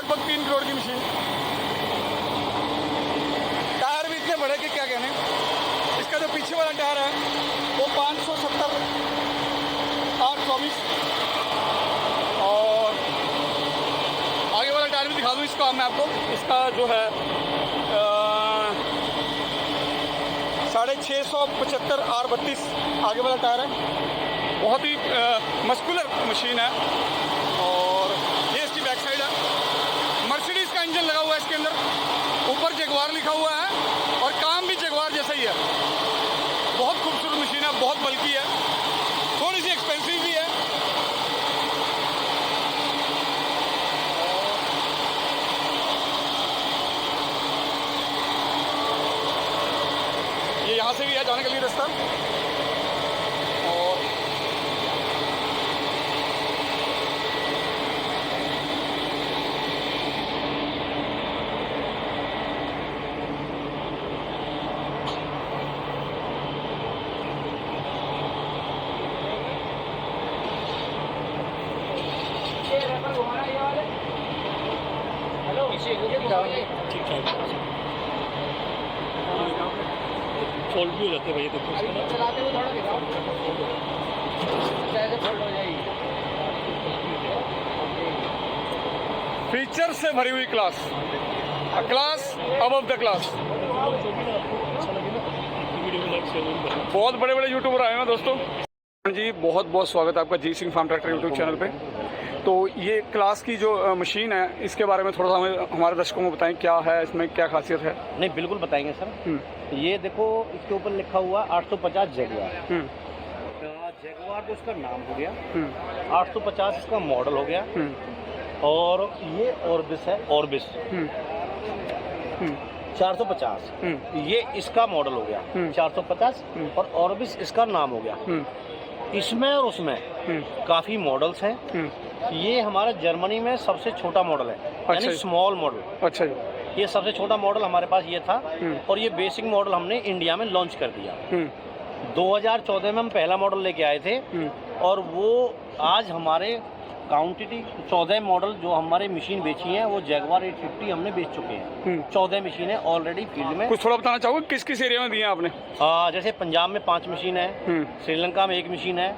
लगभग 3 करोड़ की machine. Tyre भी इतने बड़े कि क्या कहने। इसका जो पीछे वाला टायर है वो 570 R24 और आगे वाला टायर भी दिखा दूँ इसका मैं आपको। इसका जो है 675 R32 आगे वाला टायर है। बहुत ही मस्कुलर मशीन है। और ये इसकी बैक साइड है। मर्सिडीज़ का इंजन लगा हुआ है इसके अंदर, ऊपर जगुआर लिखा हुआ है और काम भी जगुआर जैसा ही है। बहुत खूबसूरत मशीन है, बहुत बल्कि है, थोड़ी सी एक्सपेंसिव भी है। ये यहाँ से भी है जाने के लिए रास्ता। और ठीक ठाक फोल्ड भी हो जाते हैं भैया, देखो चलाते हुए थोड़ा दिखाओ, ऐसे फोल्ड हो जाएगी। फीचर से भरी हुई class, class above the class. बहुत बड़े बड़े यूट्यूबर आए हैं दोस्तों जी। बहुत बहुत स्वागत है आपका ji Singh farm tractor YouTube channel पे। तो ये क्लास की जो मशीन है इसके बारे में थोड़ा सा हमारे दर्शकों को बताएं, क्या है इसमें, क्या खासियत है। नहीं बिल्कुल बताएंगे सर। ये देखो इसके ऊपर लिखा हुआ 850 जगुआर। जगुआर तो इसका नाम हो गया, 850 इसका मॉडल हो गया। और ये ऑर्बिस है, ऑर्बिस 450 ये इसका मॉडल हो गया 450 और ऑर्बिस इसका नाम हो गया। इसमें और उसमें काफ़ी मॉडल्स हैं। ये हमारा जर्मनी में सबसे छोटा मॉडल है, यानी स्मॉल मॉडल। अच्छा जी। ये सबसे छोटा मॉडल हमारे पास ये था और ये बेसिक मॉडल हमने इंडिया में लॉन्च कर दिया। 2014 में हम पहला मॉडल लेके आए थे और वो आज हमारे क्वांटिटी 14 मॉडल जो हमारे मशीन बेची हैं वो जगुआर 850 हमने बेच चुके हैं। 14 मशीनें ऑलरेडी फील्ड में। कुछ थोड़ा बताना चाहोगे किस किस एरिया में दिए आपने? जैसे पंजाब में 5 मशीन है, श्रीलंका में 1 मशीन है,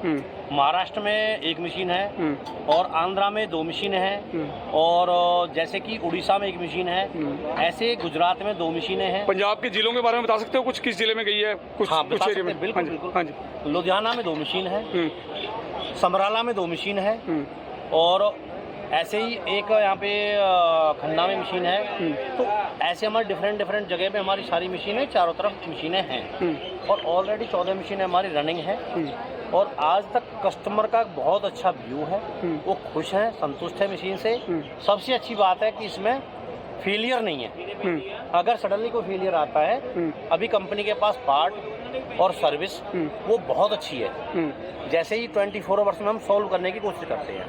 महाराष्ट्र में 1 मशीन है और आंध्रा में 2 मशीनें हैं और जैसे कि उड़ीसा में 1 मशीन है। ऐसे गुजरात में 2 मशीनें हैं। पंजाब के जिलों के बारे में बता सकते हो कुछ, किस जिले में गई है? कुछ बता एरिया में? बिल्कुल बिल्कुल। हाँ जी। लुधियाना में 2 मशीन है, समराला में 2 मशीन है और ऐसे ही एक यहाँ पे खन्ना में मशीन है। तो ऐसे हमारे डिफरेंट जगह पे हमारी सारी मशीनें, चारों तरफ मशीनें हैं और ऑलरेडी 14 मशीनें हमारी रनिंग है। और आज तक कस्टमर का बहुत अच्छा व्यू है, वो खुश हैं, संतुष्ट है मशीन से। सबसे अच्छी बात है कि इसमें फेलियर नहीं है। अगर सडनली कोई फेलियर आता है, अभी कंपनी के पास पार्ट और सर्विस वो बहुत अच्छी है। जैसे ही 24 आवर्स में हम सॉल्व करने की कोशिश करते हैं।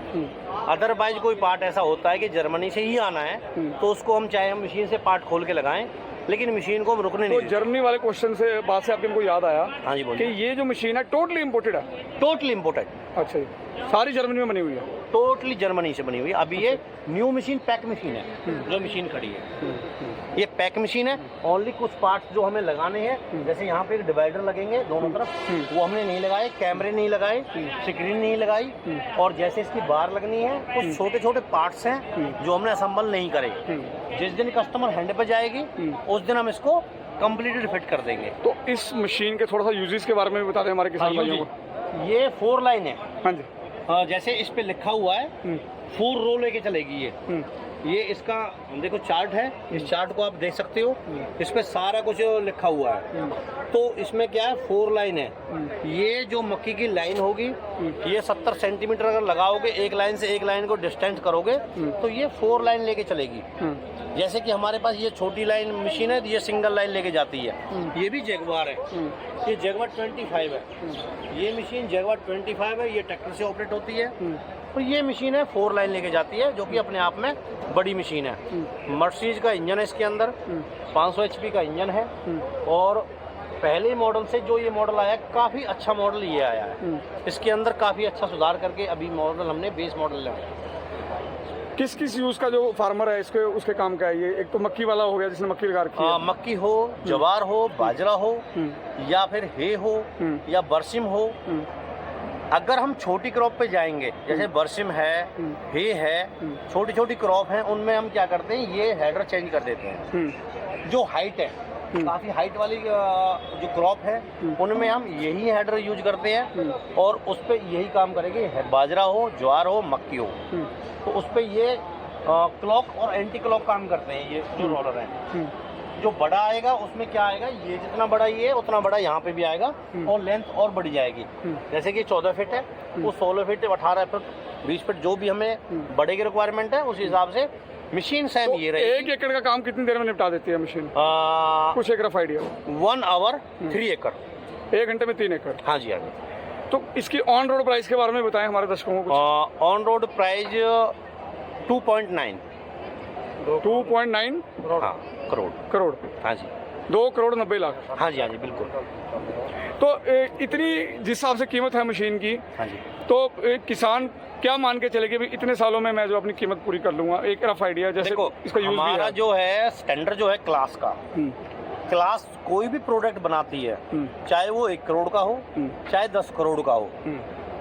अदरवाइज कोई पार्ट ऐसा होता है कि जर्मनी से ही आना है तो उसको हम चाहे हम मशीन से पार्ट खोल के लगाएं, लेकिन मशीन को हम रुकने नहीं। तो जर्मनी वाले क्वेश्चन से बात से आपको याद आया। हाँ जी बोलिए। कि ये जो मशीन है टोटली इम्पोर्टेड है? Totally imported. अच्छा जी, सारी जर्मनी में बनी हुई है? टोटली जर्मनी से बनी हुई। अभी ये न्यू मशीन पैक मशीन है जो मशीन खड़ी है। ये पैक मशीन है। ओनली कुछ पार्ट्स जो हमें लगाने हैं, जैसे यहाँ पे एक डिवाइडर लगेंगे दोनों तरफ, वो हमने नहीं लगाए, कैमरे नहीं लगाए, स्क्रीन नहीं लगाई और जैसे इसकी बार लगनी है कुछ छोटे छोटे पार्ट्स हैं जो हमने असेंबल नहीं करे। जिस दिन कस्टमर हैंड पे जाएगी उस दिन हम इसको कंप्लीटली फिट कर देंगे। तो इस मशीन के थोड़ा सा यूजेस के बारे में भी बता दें हमारे किसान भाइयों को। ये 4 लाइन है। हाँ जी। जैसे इस पे लिखा हुआ है 4 रो लेके चलेगी ये इसका देखो चार्ट है। इस चार्ट को आप देख सकते हो, इस पे सारा कुछ लिखा हुआ है। तो इसमें क्या है, 4 लाइन है। ये जो मक्की की लाइन होगी ये 70 सेंटीमीटर अगर लगाओगे एक लाइन से एक लाइन को डिस्टेंस करोगे तो ये 4 लाइन लेके चलेगी। जैसे कि हमारे पास ये छोटी लाइन मशीन है, ये सिंगल लाइन लेके जाती है। ये भी जगुआर है, ये जगुआर 25 है। ये मशीन जगुआर 25 है, ये ट्रैक्टर से ऑपरेट होती है। तो ये मशीन है 4 लाइन लेके जाती है, जो कि अपने आप में बड़ी मशीन है। मर्सिडीज का इंजन है इसके अंदर, 500 HP का इंजन है। और पहले मॉडल से जो ये मॉडल आया है, काफ़ी अच्छा मॉडल ये आया है। इसके अंदर काफ़ी अच्छा सुधार करके अभी मॉडल हमने बेस मॉडल लगाया। किस किस यूज़ का जो फार्मर है इसके उसके काम का है ये? एक तो मक्की वाला हो गया जिसने मक्की लगा रखी है। मक्की हो, ज्वार हो, बाजरा हो, या फिर हे हो, या बरसिम हो। अगर हम छोटी क्रॉप पे जाएंगे, जैसे बरसिम है, हे है, छोटी छोटी क्रॉप है, उनमें हम क्या करते हैं, ये हेडर चेंज कर देते हैं। जो हाइट है, काफ़ी हाइट वाली जो क्रॉप है, उनमें हम यही हेडर यूज करते हैं और उस पर यही काम करेंगे। बाजरा हो, ज्वार हो, मक्की हो, तो उस पर ये क्लॉक और एंटी क्लॉक काम करते हैं ये जो रोलर है। जो बड़ा आएगा उसमें क्या आएगा, ये जितना बड़ा ये उतना बड़ा यहाँ पे भी आएगा और लेंथ और बढ़ जाएगी। जैसे कि 14 फीट है, वो 16 फीट, 18 फीट, 20 फीट, जो भी हमें बड़े की रिक्वायरमेंट है उस हिसाब से मशीन सेम ये रहेगी। 1 एकड़ का काम कितनी देर में निपटा देती है मशीन? कुछ एक रफ आइडिया। 1 आवर 3 एकड़। 1 घंटे में 3 एकड़? हाँ जी, हाँ जी। तो इसकी ऑन रोड प्राइस के बारे में बताएं हमारे दर्शकों को। ऑन रोड प्राइस 2.9 हाँ, करोड़। हाँ जी, 2 करोड़ 90 लाख। हाँ जी, हाँ जी, बिल्कुल। तो इतनी जिस हिसाब से कीमत है मशीन की, हाँ जी, तो किसान क्या मान के चले कि भाई इतने सालों में मैं जो अपनी कीमत पूरी कर लूंगा? एक रफ आइडिया, जैसे देखो इसका यूज भी हमारा है। जो है स्टैंडर्ड जो है क्लास का, क्लास कोई भी प्रोडक्ट बनाती है, चाहे वो 1 करोड़ का हो, चाहे 10 करोड़ का हो,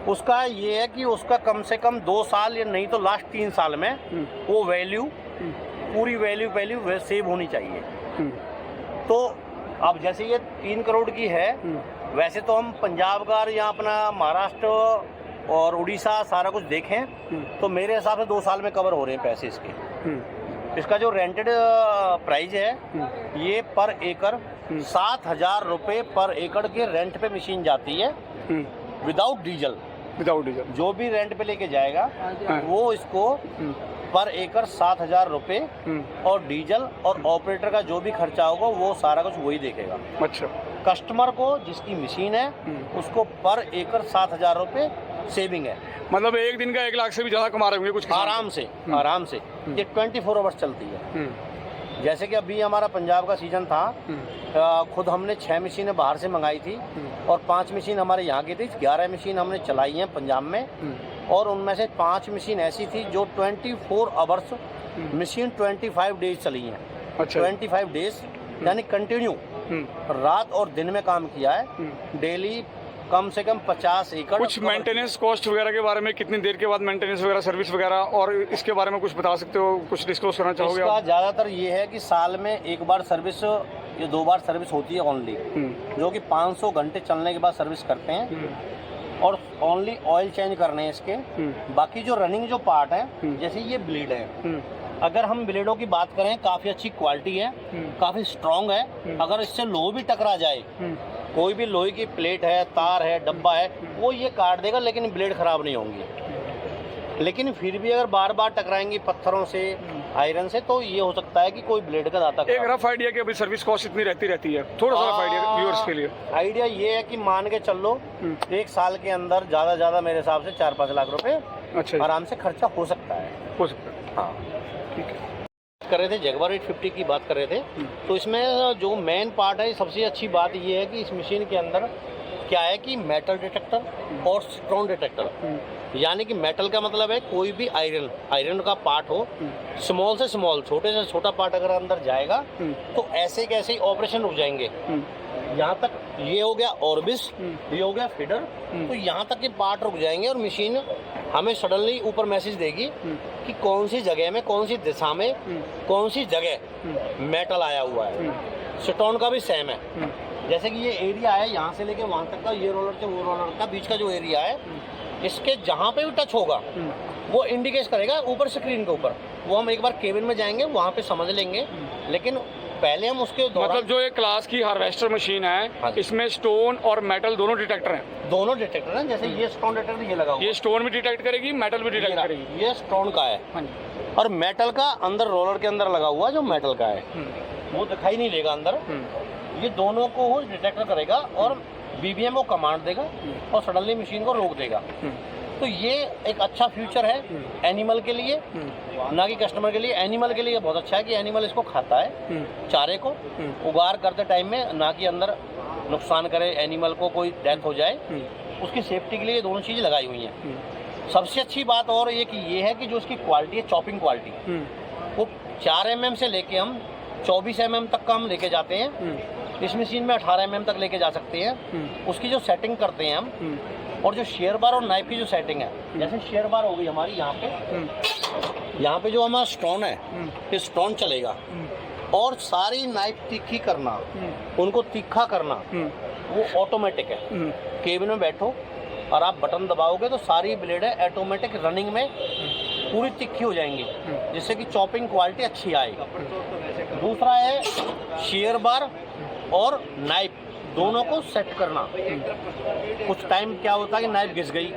उसका ये है कि उसका कम से कम 2 साल या नहीं तो लास्ट 3 साल में वो वैल्यू, पूरी वैल्यू सेव होनी चाहिए। तो अब जैसे ये 3 करोड़ की है, वैसे तो हम पंजाब का या अपना महाराष्ट्र और उड़ीसा सारा कुछ देखें तो मेरे हिसाब से 2 साल में कवर हो रहे हैं पैसे इसके। इसका जो रेंटेड प्राइस है ये पर एकड़ 7,000 रुपये पर एकड़ के रेंट पे मशीन जाती है, विदाउट डीजल। जो भी रेंट पे लेके जाएगा वो इसको पर एकड़ 7,000 रुपये और डीजल और ऑपरेटर का जो भी खर्चा होगा वो सारा कुछ वही देखेगा। अच्छा। कस्टमर को जिसकी मशीन है उसको पर एकड़ 7,000 रुपये सेविंग है। मतलब एक दिन का 1 लाख से भी ज़्यादा कमा रहे होंगे कुछ किसान? आराम से ये 24 आवर्स चलती है। जैसे कि अभी हमारा पंजाब का सीजन था, खुद हमने 6 मशीनें बाहर से मंगाई थी और 5 मशीन हमारे यहाँ की थी। 11 मशीन हमने चलाई हैं पंजाब में और उनमें से 5 मशीन ऐसी थी जो 24 आवर्स मशीन 25 डेज चली हैं। अच्छा। 25 डेज यानी कंटिन्यू रात और दिन में काम किया है। डेली कम से कम 50 एकड़। कुछ मेंटेनेंस कॉस्ट वगैरह के बारे में, कितनी देर के बाद मेंटेनेंस वगैरह, सर्विस वगैरह, और इसके बारे में कुछ बता सकते हो, कुछ डिस्क्लोज करना चाहोगे इसका आप? ज़्यादातर ये है कि साल में 1 बार सर्विस या 2 बार सर्विस होती है ओनली, जो कि 500 घंटे चलने के बाद सर्विस करते हैं और ओनली ऑयल चेंज करने हैं इसके। बाकी जो रनिंग जो पार्ट है, जैसे ये ब्लेड है, अगर हम ब्लेडों की बात करें काफ़ी अच्छी क्वालिटी है, काफ़ी स्ट्रॉन्ग है। अगर इससे लो भी टकरा जाए, कोई भी लोहे की प्लेट है, तार है, डब्बा है, वो ये काट देगा लेकिन ब्लेड खराब नहीं होंगी। लेकिन फिर भी अगर बार बार टकराएंगी पत्थरों से, आयरन से, तो ये हो सकता है कि कोई ब्लेड का दाता। एक रफ आइडिया कि अभी सर्विस कॉस्ट इतनी रहती है, थोड़ा सा रफ आइडिया व्यूअर्स के लिए। आइडिया ये है कि मान के चल लो 1 साल के अंदर ज़्यादा मेरे हिसाब से 4-5 लाख रुपए अच्छा, आराम से खर्चा हो सकता है। हाँ, ठीक है। कर रहे थे जगुआर 850 की बात कर रहे थे, तो इसमें जो मेन पार्ट है, सबसे अच्छी बात ये है कि इस मशीन के अंदर क्या है कि मेटल डिटेक्टर और स्टोन डिटेक्टर, यानी कि मेटल का मतलब है कोई भी आयरन का पार्ट हो, स्मॉल से स्मॉल, छोटे से छोटा पार्ट अगर अंदर जाएगा तो ऐसे कैसे ही ऑपरेशन रुक जाएंगे। यहाँ तक ये हो गया ऑर्बिस, ये हो गया फीडर, तो यहाँ तक के पार्ट रुक जाएंगे और मशीन हमें सडनली ऊपर मैसेज देगी कि कौन सी जगह में, कौन सी दिशा में, कौन सी जगह मेटल आया हुआ है। स्टोन का भी सेम है। जैसे कि ये एरिया है यहाँ से लेके वहाँ तक का, ये रोलर से वो रोलर का बीच का जो एरिया है, इसके जहाँ पे भी टच होगा वो इंडिकेट करेगा ऊपर स्क्रीन के ऊपर। वो हम एक बार केबिन में जाएंगे वहाँ पे समझ लेंगे, लेकिन पहले हम उसके मतलब जो ये क्लास की हार्वेस्टर मशीन है, इसमें स्टोन और मेटल दोनों डिटेक्टर हैं? दोनों डिटेक्टर हैं। जैसे ये स्टोन डिटेक्टर ये लगा हुआ है, ये स्टोन भी डिटेक्ट करेगी, मेटल भी डिटेक्ट करेगी। ये स्टोन का है और मेटल का अंदर रोलर के अंदर लगा हुआ जो मेटल का है, वो दिखाई नहीं देगा अंदर। ये दोनों को वो डिटेक्टर करेगा और बीबीएम को कमांड देगा और सडनली मशीन को रोक देगा। तो ये एक अच्छा फ्यूचर है एनिमल के लिए, ना कि कस्टमर के लिए। एनिमल के लिए बहुत अच्छा है कि एनिमल इसको खाता है, चारे को उगार करते टाइम में, ना कि अंदर नुकसान करे, एनिमल को कोई डेथ हो जाए, उसकी सेफ्टी के लिए ये दोनों चीज़ लगाई हुई हैं। सबसे अच्छी बात और एक ये है कि जो इसकी क्वालिटी है, चॉपिंग क्वालिटी, वो 4 mm से लेके हम 24 mm तक का हम लेके जाते हैं। इस मशीन में 18 mm तक लेके जा सकते हैं। उसकी जो सेटिंग करते हैं हम, और जो शेयर बार और नाइफ की जो सेटिंग है, जैसे शेयर बार हो गई हमारी यहाँ पे जो हमारा स्टोन है, ये स्टोन चलेगा, और सारी नाइफ तीखी करना, उनको तीखा करना, वो ऑटोमेटिक है। केबिन में बैठो और आप बटन दबाओगे तो सारी ब्लेड है ऑटोमेटिक रनिंग में पूरी तिखी हो जाएंगी, जिससे कि चॉपिंग क्वालिटी अच्छी आएगी। दूसरा है शेयर बार और नाइफ दोनों को सेट करना। कुछ टाइम क्या होता है कि नाइफ घिस गई,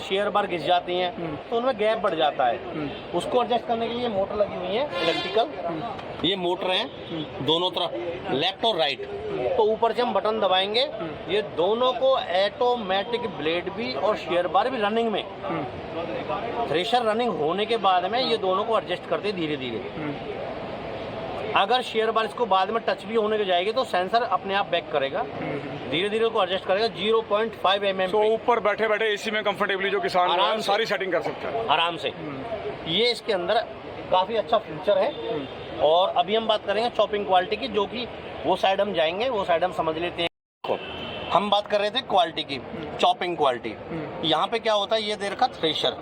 शेयर बार घिस जाती हैं, तो उनमें गैप बढ़ जाता है। उसको एडजस्ट करने के लिए मोटर लगी हुई है इलेक्ट्रिकल, ये मोटर हैं दोनों तरफ, लेफ्ट और राइट। तो ऊपर से हम बटन दबाएंगे, ये दोनों को ऑटोमेटिक ब्लेड भी और शेयर बार भी रनिंग में, थ्रेशर रनिंग होने के बाद में ये दोनों को एडजस्ट करते धीरे धीरे। अगर शेयर बार इसको बाद में टच भी होने के जाएगी तो सेंसर अपने आप बैक करेगा, धीरे धीरे को एडजस्ट करेगा 0.5 mm। तो ऊपर बैठे बैठे एसी में कंफर्टेबली जो किसान आराम से सारी सेटिंग कर सकता है आराम से। ये इसके अंदर काफ़ी अच्छा फीचर है। और अभी हम बात करेंगे चॉपिंग क्वालिटी की, जो कि वो साइड हम जाएंगे, वो साइड हम समझ लेते हैं। हम बात कर रहे थे क्वालिटी की, चॉपिंग क्वालिटी। यहाँ पे क्या होता है, ये दे रखा थ्रेशर,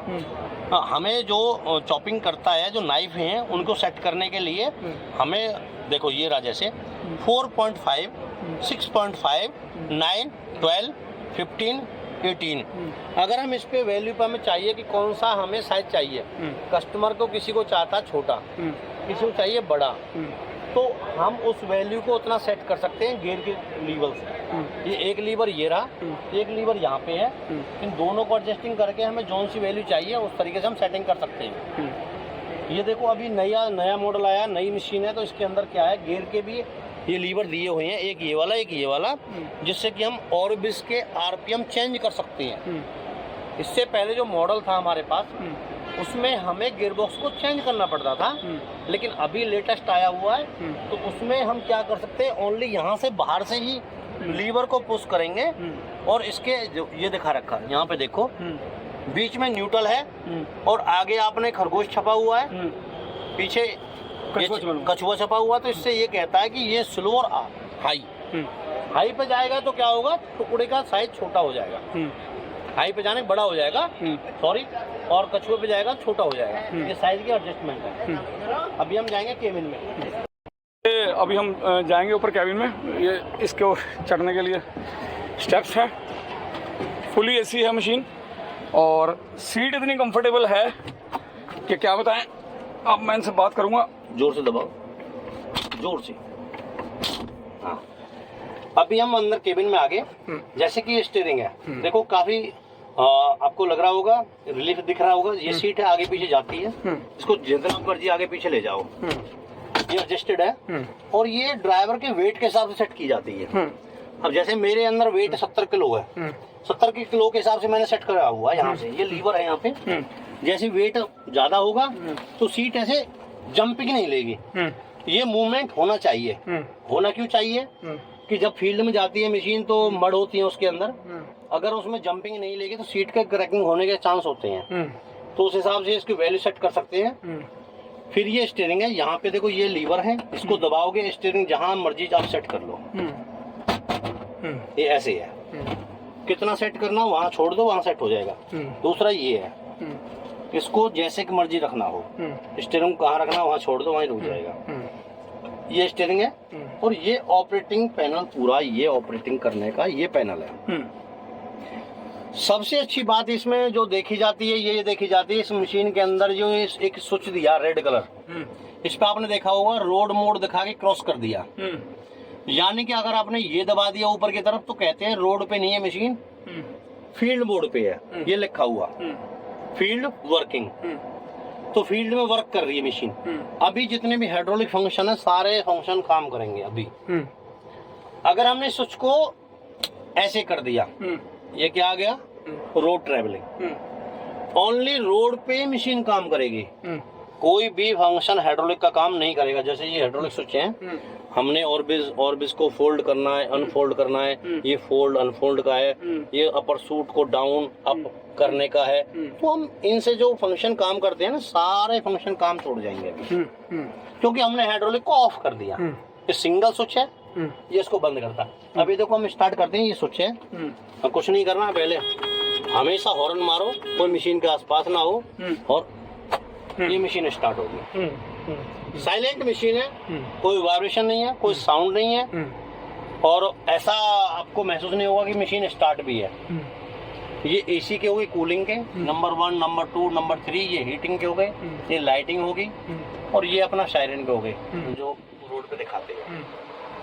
हमें जो चॉपिंग करता है, जो नाइफ हैं उनको सेट करने के लिए हमें देखो ये रहा, जैसे 4.5, 6.5, 9, 12, 15, 18। अगर हम इस पे वैल्यू पे हमें चाहिए कि कौन सा हमें साइज चाहिए, कस्टमर को किसी को चाहता छोटा, किसी को चाहिए बड़ा, तो हम उस वैल्यू को उतना सेट कर सकते हैं गियर के लीवर से। ये एक लीवर ये रहा, एक लीवर यहाँ पे है, इन दोनों को एडजस्टिंग करके हमें जौन सी वैल्यू चाहिए उस तरीके से हम सेटिंग कर सकते हैं। ये देखो अभी नया मॉडल आया, नई मशीन है, तो इसके अंदर क्या है, गियर के भी ये लीवर दिए हुए हैं, एक ये वाला एक ये वाला, जिससे कि हम और भी इसके RPM चेंज कर सकते हैं। इससे पहले जो मॉडल था हमारे पास, उसमें हमें गियरबॉक्स को चेंज करना पड़ता था, लेकिन अभी लेटेस्ट आया हुआ है, तो उसमें हम क्या कर सकते हैं, ओनली यहाँ से बाहर से ही लीवर को पुश करेंगे, और इसके जो ये दिखा रखा यहाँ पे देखो, बीच में न्यूट्रल है, और आगे आपने खरगोश छपा हुआ है, पीछे कछुआ छपा हुआ, तो इससे ये कहता है कि ये स्लो और हाई पे जाएगा तो क्या होगा, टुकड़े का साइज छोटा हो जाएगा, हाई पे जाने बड़ा हो जाएगा, सॉरी, और कछुए पे जाएगा छोटा हो जाएगा। ये साइज की एडजस्टमेंट है। अभी हम जाएंगे केबिन में। अभी हम जाएंगे ऊपर कैबिन में। ये इसको चढ़ने के लिए स्टेप्स हैं, फुली एसी है मशीन, और सीट इतनी कंफर्टेबल है कि क्या बताएं। अब मैं इनसे बात करूंगा, जोर से दबाओ, जोर से। हाँ, अभी हम अंदर केबिन में आ गए। जैसे कि ये स्टीयरिंग है, देखो काफी आपको लग रहा होगा, रिलीफ दिख रहा होगा। ये सीट है, आगे पीछे जाती है, इसको जितना मर्जी आगे पीछे ले जाओ, ये एडजस्टेड है, और ये ड्राइवर के वेट के हिसाब से सेट की जाती है। अब जैसे मेरे अंदर वेट 70 किलो है, 70 किलो के हिसाब से मैंने सेट करा हुआ है। यहाँ से ये लीवर है, यहाँ पे जैसे वेट ज्यादा होगा तो सीट ऐसे जंपिंग नहीं लेगी, ये मूवमेंट होना चाहिए। होना क्यों चाहिए कि जब फील्ड में जाती है मशीन तो मड होती है उसके अंदर, अगर उसमें जंपिंग नहीं लेगी तो सीट के क्रैकिंग होने के चांस होते हैं, तो उस हिसाब से इसकी वैल्यू सेट कर सकते हैं। फिर ये स्टीयरिंग है, यहाँ पे देखो ये लीवर है, इसको दबाओगे स्टीयरिंग जहां मर्जी आप सेट कर लो। ये ऐसे है, कितना सेट करना हो वहां छोड़ दो, वहां सेट हो जाएगा। दूसरा ये है, इसको जैसे कि मर्जी रखना हो, स्टीयरिंग कहाँ रखना वहां छोड़ दो, वहीं रुक जाएगा। ये स्टीयरिंग है, और ये ऑपरेटिंग पैनल पूरा, ये ऑपरेटिंग करने का ये पैनल है। सबसे अच्छी बात इसमें जो देखी जाती है, ये देखी जाती है इस मशीन के अंदर जो एक स्विच दिया रेड कलर, इस पे आपने देखा होगा रोड मोड दिखा के क्रॉस कर दिया, यानी कि अगर आपने ये दबा दिया ऊपर की तरफ तो कहते हैं रोड पे नहीं है मशीन, फील्ड मोड पे है। ये लिखा हुआ फील्ड वर्किंग, तो फील्ड में वर्क कर रही है मशीन। अभी जितने भी हाइड्रोलिक फंक्शन है सारे फंक्शन काम करेंगे। अभी अगर हमने स्विच को ऐसे कर दिया, ये क्या आ गया, रोड ट्रेवलिंग, ओनली रोड पे मशीन काम करेगी। कोई भी फंक्शन हाइड्रोलिक का काम नहीं करेगा। जैसे ये हाइड्रोलिक स्विच है, हमने ऑर्बिस को फोल्ड करना है, अनफोल्ड करना है, ये फोल्ड अनफोल्ड का है, ये अपर सूट को डाउन अप करने का है। तो हम इनसे जो फंक्शन काम करते हैं ना, सारे फंक्शन काम छोड़ जाएंगे क्योंकि हमने हाइड्रोलिक को ऑफ कर दिया। ये सिंगल स्विच है, ये इसको बंद करता है। अभी देखो हम स्टार्ट करते हैं, ये स्विच है, अब कुछ नहीं करना है। पहले हमेशा हॉर्न मारो, कोई मशीन के आसपास ना हो, और ये मशीन स्टार्ट होगी। साइलेंट मशीन है, कोई वाइब्रेशन नहीं है, कोई साउंड नहीं है, और ऐसा आपको महसूस नहीं होगा कि मशीन स्टार्ट भी है। ये एसी के हो गए, कूलिंग के नंबर 1, नंबर 2, नंबर 3, ये हीटिंग के हो गए, ये लाइटिंग होगी, और ये अपना सायरन के हो गए जो रोड पे दिखाते हैं।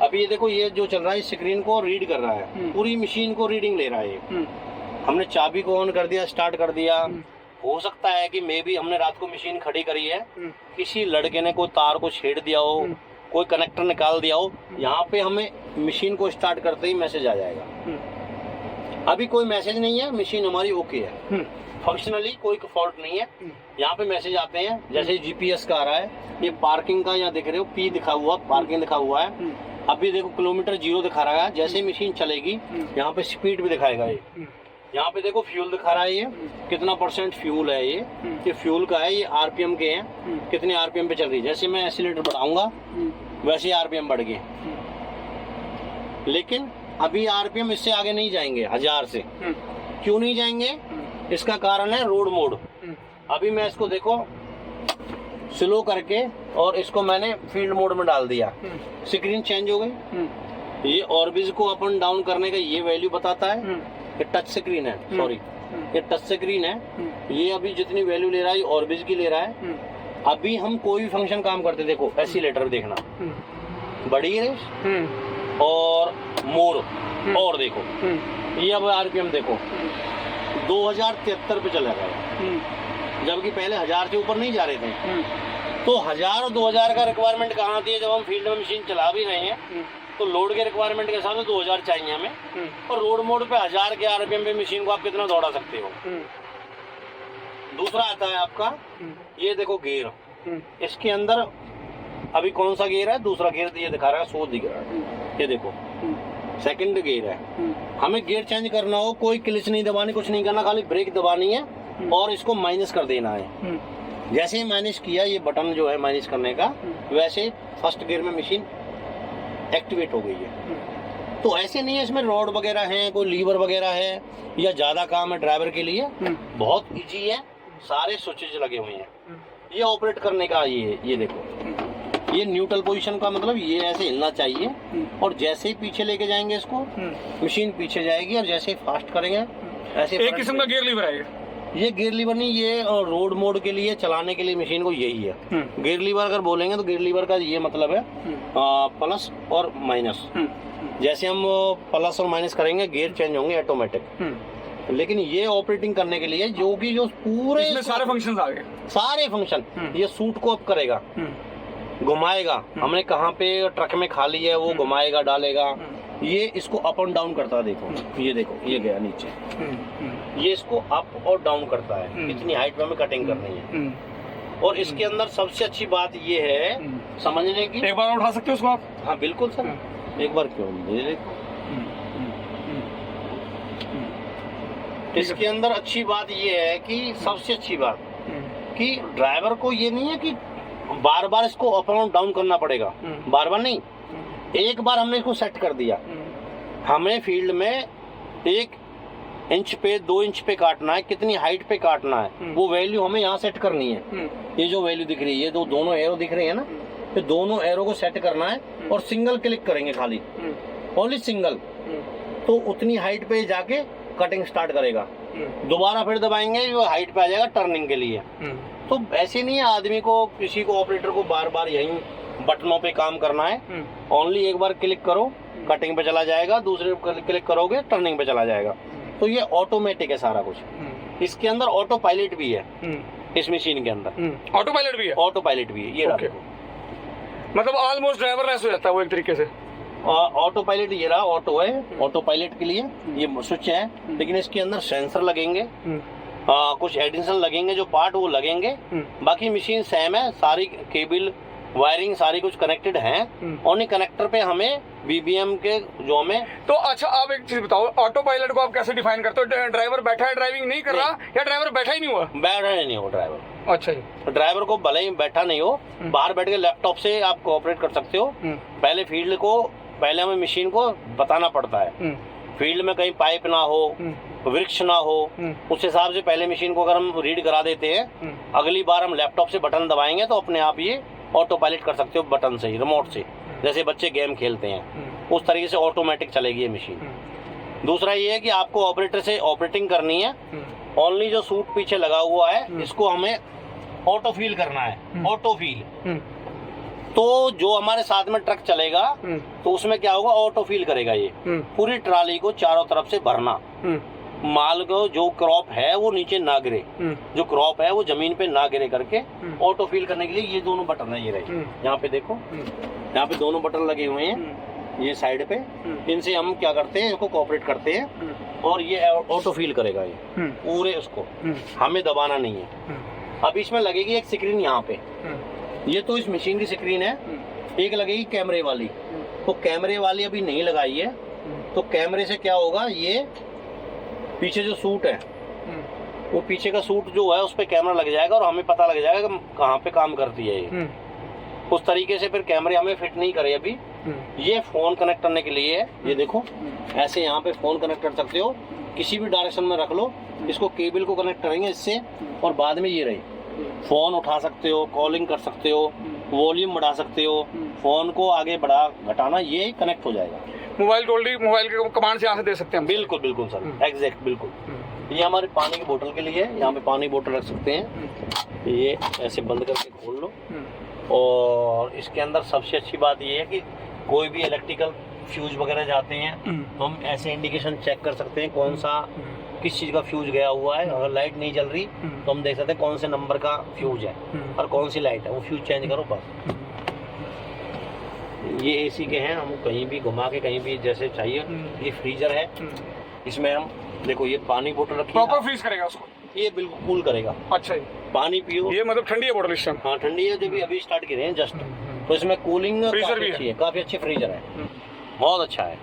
अभी ये देखो, ये जो चल रहा है स्क्रीन को रीड कर रहा है, पूरी मशीन को रीडिंग ले रहा है। हमने चाबी को ऑन कर दिया, स्टार्ट कर दिया। हो सकता है कि मे भी हमने रात को मशीन खड़ी करी है, किसी लड़के ने कोई तार को छेड़ दिया हो, कोई कनेक्टर निकाल दिया हो, यहाँ पे हमें मशीन को स्टार्ट करते ही मैसेज आ जाएगा। अभी कोई मैसेज नहीं है, मशीन हमारी ओके है, फंक्शनली कोई फॉल्ट नहीं है। यहाँ पे मैसेज आते हैं, जैसे जीपीएस का आ रहा है, ये पार्किंग का यहाँ दिख रहे हो, पी दिखा हुआ, पार्किंग दिखा हुआ है। अभी देखो किलोमीटर 0 दिखा रहा है, जैसे ही मशीन चलेगी यहाँ पे स्पीड भी दिखाएगा। ये यहाँ पे देखो फ्यूल दिखा रहा है, ये कितना % फ्यूल है, ये फ्यूल का है, ये आरपीएम के हैं, कितने आरपीएम पे चल रही है। जैसे मैं एक्सीलरेटर बढ़ाऊंगा वैसे आरपीएम बढ़ गए, लेकिन अभी आरपीएम इससे आगे नहीं जाएंगे 1000 से। क्यों नहीं जाएंगे? इसका कारण है रोड मोड। अभी मैं इसको देखो स्लो करके, और इसको मैंने फील्ड मोड में डाल दिया, स्क्रीन चेंज हो गई। ये ऑर्बिस को अप एंड डाउन करने का ये वैल्यू बताता है। ये टच स्क्रीन है, सॉरी ये टच स्क्रीन है। ये अभी जितनी वैल्यू ले रहा है ऑर्बिस की ले रहा है। अभी हम कोई भी फंक्शन काम करते, देखो एक्सीलेटर देखना, बड़ी रेस और मोड़, और देखो ये अब आरपीएम देखो 2073 पे चला गया, जबकि पहले 1000 से ऊपर नहीं जा रहे थे। तो 1000 और 2000 का रिक्वायरमेंट कहाँ आती है? जब हम फील्ड में मशीन चला भी रहे हैं तो लोड के रिक्वायरमेंट के हिसाब से 2000 चाहिए हमें, और रोड मोड पे 1000 के आरपीएम पे मशीन को आप कितना दौड़ा सकते हो। दूसरा आता है आपका, ये देखो गियर, इसके अंदर अभी कौन सा गियर है? दूसरा गियर ये दिखा रहा है, 100 दिख रहा है, ये देखो सेकंड गियर है। हमें गियर चेंज करना हो, कोई क्लिच नहीं दबानी, कुछ नहीं करना, खाली ब्रेक दबानी है और इसको माइनस कर देना है। जैसे ही माइनस किया, ये बटन जो है माइनस करने का, वैसे फर्स्ट गियर में मशीन एक्टिवेट हो गई है। तो ऐसे नहीं है इसमें रॉड वगैरह है, कोई लीवर वगैरह है, या ज्यादा काम है ड्राइवर के लिए, बहुत इजी है, सारे स्विचेज लगे हुए हैं। ये ऑपरेट करने का ये देखो, ये न्यूट्रल पोजीशन का मतलब ये ऐसे हिलना चाहिए, और जैसे ही पीछे लेके जाएंगे इसको, मशीन पीछे जाएगी, और जैसे ही फास्ट करेंगे ऐसे। एक किस्म का गियर लीवर है ये गियर लीवर नहीं, ये रोड मोड के लिए चलाने के लिए मशीन को यही है। गियर लीवर अगर बोलेंगे तो गियर लीवर का ये मतलब है प्लस और माइनस। जैसे हम प्लस और माइनस करेंगे गियर चेंज होंगे ऑटोमेटिक। लेकिन ये ऑपरेटिंग करने के लिए जो पूरे सारे फंक्शन आ गए, सारे फंक्शन, ये सूट को अप करेगा, घुमाएगा, हमने कहाँ पे ट्रक में खाली है वो घुमाएगा, डालेगा, ये इसको अप एंड डाउन करता है। देखो ये देखो, ये गया नीचे, ये इसको अप और डाउन करता है, कितनी हाइट में हमें कटिंग करनी है। और इसके अंदर सबसे अच्छी बात ये है समझने की, एक बार उठा सकते हो उसको आप? हाँ बिल्कुल सर, एक बार क्यों, ये देखो इसके अंदर अच्छी बात ये है कि सबसे अच्छी बात कि ड्राइवर को ये नहीं है कि बार बार इसको अप एंड डाउन करना पड़ेगा, बार बार नहीं। एक बार हमने इसको सेट कर दिया, हमें फील्ड में 1 इंच पे 2 इंच पे काटना है, कितनी हाइट पे काटना है, वो वैल्यू हमें यहाँ सेट करनी है। ये जो वैल्यू दिख रही है, ये दोनों एरो दिख रहे हैं ना, तो दोनों एरो को सेट करना है, और सिंगल क्लिक करेंगे खाली, ओनली सिंगल, तो उतनी हाइट पे जाके कटिंग स्टार्ट करेगा। दोबारा फिर दबाएंगे, वो हाइट पे आ जाएगा टर्निंग के लिए। तो ऐसे नहीं है आदमी को, किसी को ऑपरेटर को बार बार यही बटनों पे काम करना है। ओनली एक बार क्लिक करो, कटिंग पे चला जाएगा, दूसरे क्लिक करोगे टर्निंग पे चला जाएगा। तो ये ऑटोमेटिक है सारा कुछ। इसके अंदर ऑटो पायलट भी है, इस मशीन के अंदर ऑटो पायलट भी है, ऑटो पायलट भी है। ये मतलब ऑलमोस्ट ड्राइवर लेस हो जाता है वो एक तरीके से। ऑटो पायलट ये रहा, ऑटो है, ऑटो पायलट के लिए ये स्विच है, लेकिन इसके अंदर सेंसर लगेंगे, कुछ एडिशनल लगेंगे जो पार्ट वो लगेंगे, बाकी मशीन सेम है, सारी केबल वायरिंग सारी कुछ कनेक्टेड हैं। ओनली कनेक्टर पे हमें बीबीएम के जो हमें तो अच्छा आप एक चीज बताओ, ऑटो पायलट को आप कैसे डिफाइन करते हो? ड्राइवर बैठा है, ड्राइविंग नहीं कर रहा, या ड्राइवर बैठा ही नहीं हुआ? बैठा नहीं हो ड्राइवर। अच्छा जी। ड्राइवर को भले ही बैठा नहीं हो, बाहर बैठ के लैपटॉप से आप कोऑपरेट कर सकते हो। पहले फील्ड को, पहले हमें मशीन को बताना पड़ता है, फील्ड में कहीं पाइप ना हो, वृक्ष ना हो, उस हिसाब से पहले मशीन को अगर हम रीड करा देते हैं, अगली बार हम लैपटॉप से बटन दबाएंगे तो अपने आप ये ऑटो पायलट कर सकते हो बटन से ही, रिमोट से, जैसे बच्चे गेम खेलते हैं उस तरीके से ऑटोमेटिक चलेगी ये मशीन। दूसरा ये है कि आपको ऑपरेटर से ऑपरेटिंग करनी है। ओनली जो सूट पीछे लगा हुआ है इसको हमें ऑटो फील करना है, ऑटो फील। तो जो हमारे साथ में ट्रक चलेगा तो उसमें क्या होगा, ऑटो फील करेगा ये पूरी ट्राली को चारों तरफ से भरना, माल को जो क्रॉप है वो नीचे ना गिरे, जो क्रॉप है वो जमीन पे ना गिरे करके ऑटो फील करने के लिए ये दोनों बटन है, ये रहे यहाँ पे देखो, यहाँ पे दोनों बटन लगे हुए हैं ये साइड पे, इनसे हम क्या करते हैं, इसको कोऑपरेट करते हैं और ये ऑटो फील करेगा ये पूरे, उसको हमें दबाना नहीं है। अब इसमें लगेगी एक स्क्रीन यहाँ पे, ये तो इस मशीन की स्क्रीन है, एक लगेगी कैमरे वाली, तो कैमरे वाली अभी नहीं लगाई है, तो कैमरे से क्या होगा, ये पीछे जो सूट है वो पीछे का सूट जो है उस पे कैमरा लग जाएगा और हमें पता लग जाएगा कि कहाँ पे काम करती है ये। उस तरीके से फिर कैमरे हमें फिट नहीं करे अभी। ये फोन कनेक्ट करने के लिए है, ये देखो ऐसे यहाँ पे फोन कनेक्ट कर सकते हो, किसी भी डायरेक्शन में रख लो, इसको केबल को कनेक्ट करेंगे इससे, और बाद में ये रही फोन उठा सकते हो, कॉलिंग कर सकते हो, वॉल्यूम बढ़ा सकते हो, फोन को आगे बढ़ा घटाना, ये कनेक्ट हो जाएगा। मोबाइल टोल्डी मोबाइल के कमांड से यहाँ से दे सकते हैं? बिल्कुल बिल्कुल सर, एग्जैक्ट बिल्कुल। ये हमारी पानी की बोतल के लिए है, यहाँ पे पानी बोतल रख सकते हैं, ये ऐसे बंद करके खोल लो। और इसके अंदर सबसे अच्छी बात ये है कि कोई भी इलेक्ट्रिकल फ्यूज वगैरह जाते हैं तो हम ऐसे इंडिकेशन चेक कर सकते हैं कौन सा किस चीज़ का फ्यूज गया हुआ है। अगर लाइट नहीं जल रही तो हम देख सकते हैं कौन से नंबर का फ्यूज है और कौन सी लाइट है, वो फ्यूज चेंज करो बस। ये एसी के हैं, हम कहीं भी घुमा के कहीं भी जैसे चाहिए। ये फ्रीजर है, इसमें हम देखो ये पानी बोतल रखी है, प्रॉपर फ्रीज करेगा उसको, ये बिल्कुल कूल करेगा। अच्छा जी, पानी पियो, ये मतलब ठंडी है बोतल इस टाइम? हाँ ठंडी है, जो भी अभी स्टार्ट की रहे हैं जस्ट, तो इसमें कूलिंग फ्रीजर भी है, काफी अच्छी फ्रीजर है, बहुत अच्छा है।